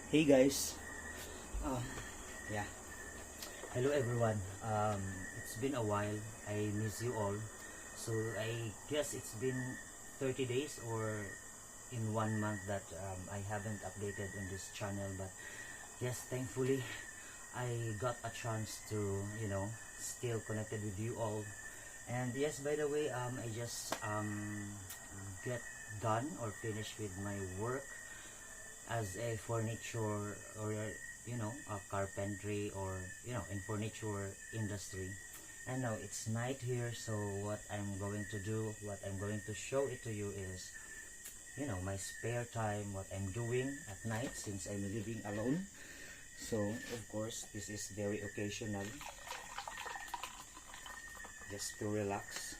Hey guys, um, yeah, hello everyone. It's been a while. I miss you all. So I guess it's been 30 days or in 1 month that I haven't updated on this channel. But yes, thankfully, I got a chance to, still connected with you all. And yes, by the way, I just get done or finished with my work as a furniture or a carpentry or in furniture industry. And now it's night here, so what I'm going to show it to you is my spare time, what I'm doing at night since I'm living alone. So of course this is very occasional, just to relax.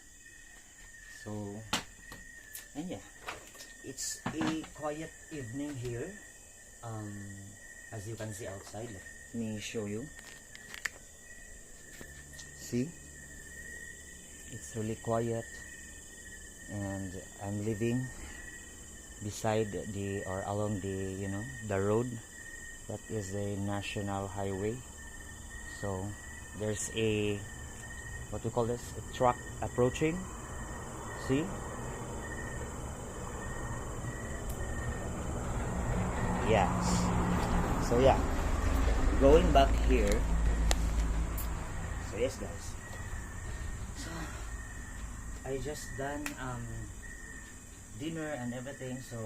So, and yeah, it's a quiet evening here. um as you can see outside, let me show you. See, it's really quiet, and I'm living beside the or along the the road that is a national highway. So there's a, what we call this, a truck approaching. See, yes. So yeah, going back here. So yes guys, so I just done dinner and everything. So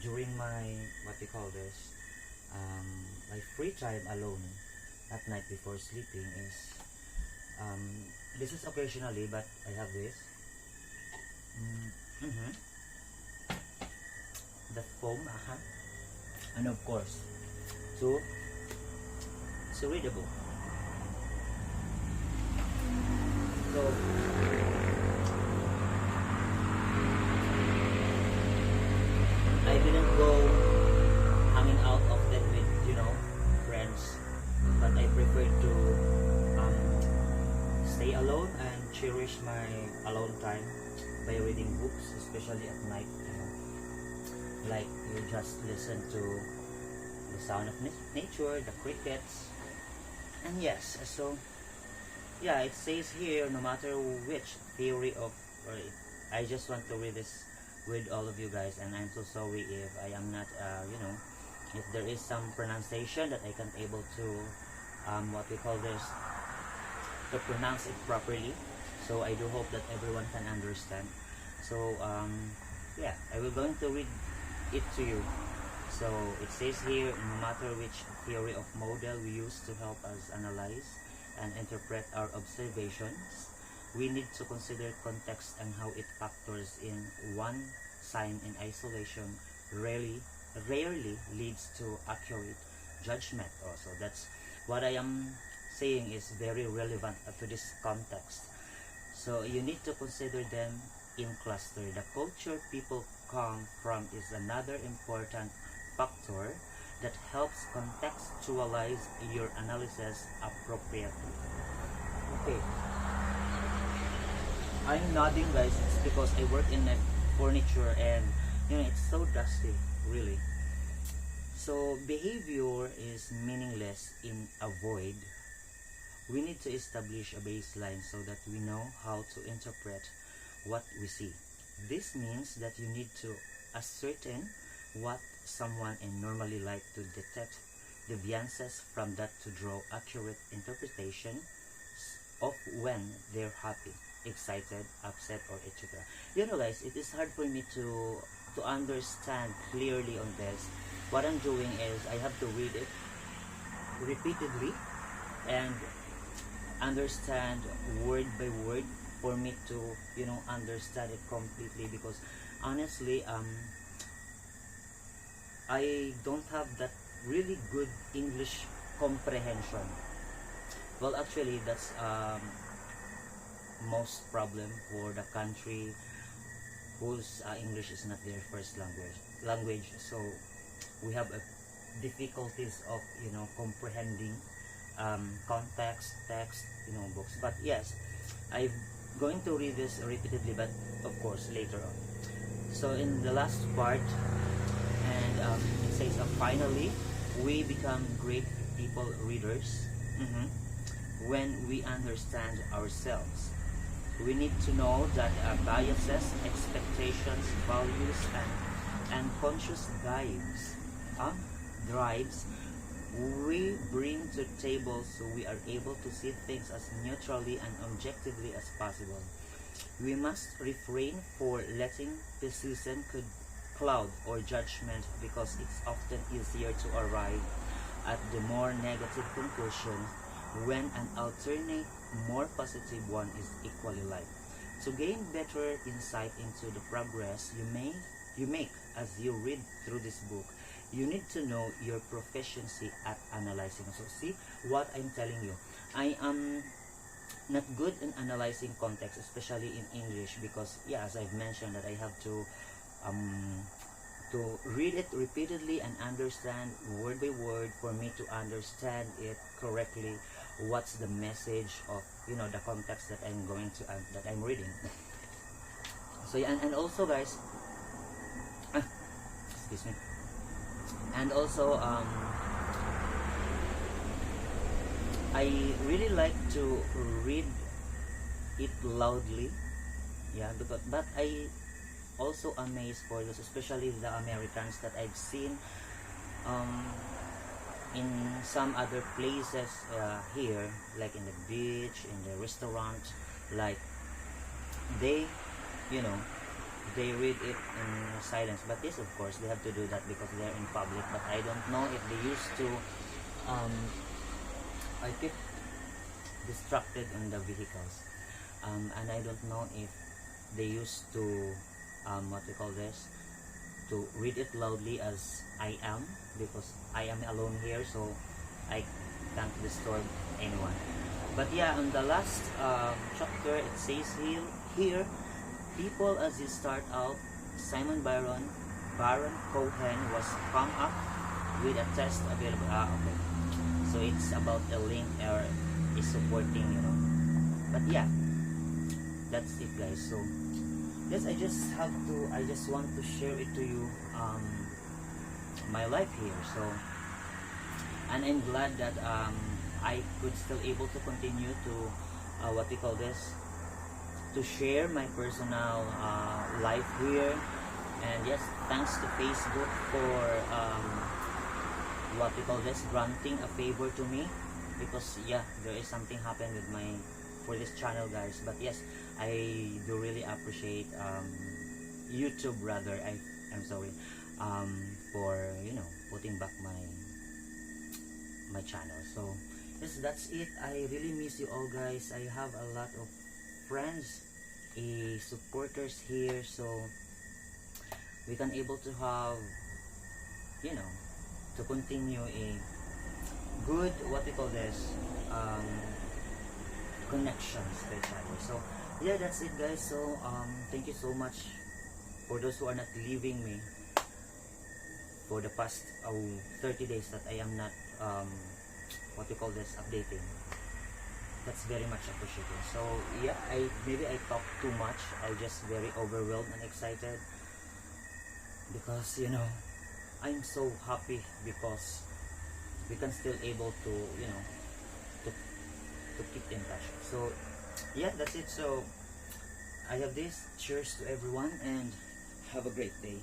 during my, what we call this, my free time alone at night before sleeping is um, this is occasionally, but I have this mm-hmm, the foam, and of course to read a book. So I didn't go hanging out often with friends, but I prefer to stay alone and cherish my alone time by reading books, especially at night. Like you just listen to the sound of nature, the crickets, and yes. So yeah, it says here, no matter which theory of, or I just want to read this with all of you guys, and I'm so sorry if I am not, if there is some pronunciation that I can't able to, what we call this, to pronounce it properly. So I do hope that everyone can understand. So yeah, I will going to read it to you. So it says here, no matter which theory of model we use to help us analyze and interpret our observations, we need to consider context and how it factors in. One sign in isolation rarely leads to accurate judgment also. That's what I am saying is very relevant to this context. So you need to consider them in cluster. The culture people come from is another important factor that helps contextualize your analysis appropriately. Okay, I'm nodding guys, it's because I work in furniture, and it's so dusty really. So behavior is meaningless in a void. We need to establish a baseline so that we know how to interpret what we see. This means that you need to ascertain what someone and normally like to detect deviances from that to draw accurate interpretation of when they're happy, excited, upset, or etc. Guys, it is hard for me to understand clearly on this. What I'm doing is I have to read it repeatedly and understand word by word for me to understand it completely, because honestly I don't have that really good English comprehension. Well, actually that's most problem for the country whose English is not their first language. So we have difficulties of comprehending context, text, books. But yes, I'm going to read this repeatedly, but of course later on. So in the last part, and it says finally, we become great people readers when we understand ourselves. We need to know that biases, expectations, values, and conscious drives we bring to the table, so we are able to see things as neutrally and objectively as possible. We must refrain for letting pessimism cloud or judgment, because it's often easier to arrive at the more negative conclusion when an alternate, more positive one is equally likely. To gain better insight into the progress you make as you read through this book, you need to know your proficiency at analyzing. So see what I'm telling you. I am not good in analyzing context, especially in English, because yeah, as I've mentioned, that I have to read it repeatedly and understand word by word for me to understand it correctly. What's the message of, you know, the context that I'm going to that I'm reading. So yeah, and also guys, excuse me. And also I really like to read it loudly, yeah, but I also amazed for this, especially the Americans that I've seen in some other places here, like in the beach, in the restaurant, like they, you know, they read it in silence. But this, of course, they have to do that because they're in public. But I don't know if they used to I keep distracted on the vehicles, and I don't know if they used to what we call this, to read it loudly as I am, because I am alone here, so I can't disturb anyone. But yeah, on the last chapter, it says here, people as you start out, Simon Baron Cohen was come up with a test available. Okay. So it's about a link or is supporting, you know. But yeah, that's it, guys. So yes, I just want to share it to you, my life here. So, and I'm glad that I could still able to continue to what we call this, to share my personal life here. And yes, thanks to Facebook for what we call this, granting a favor to me, because yeah, there is something happened with my for this channel, guys. But yes, I do really appreciate YouTube, rather, I'm sorry, for, you know, putting back my channel. So yes, that's it. I really miss you all, guys. I have a lot of friends, supporters here, so we can able to have, you know, to continue a good, what we call this, connections to each other. So yeah, that's it, guys. So thank you so much for those who are not leaving me for the past 30 days that I am not what we call this, updating. That's very much appreciated. So yeah, maybe I talk too much. I just very overwhelmed and excited, because you know, I'm so happy because we can still able to, you know, to keep in touch. So yeah, that's it. So I have this. Cheers to everyone and have a great day.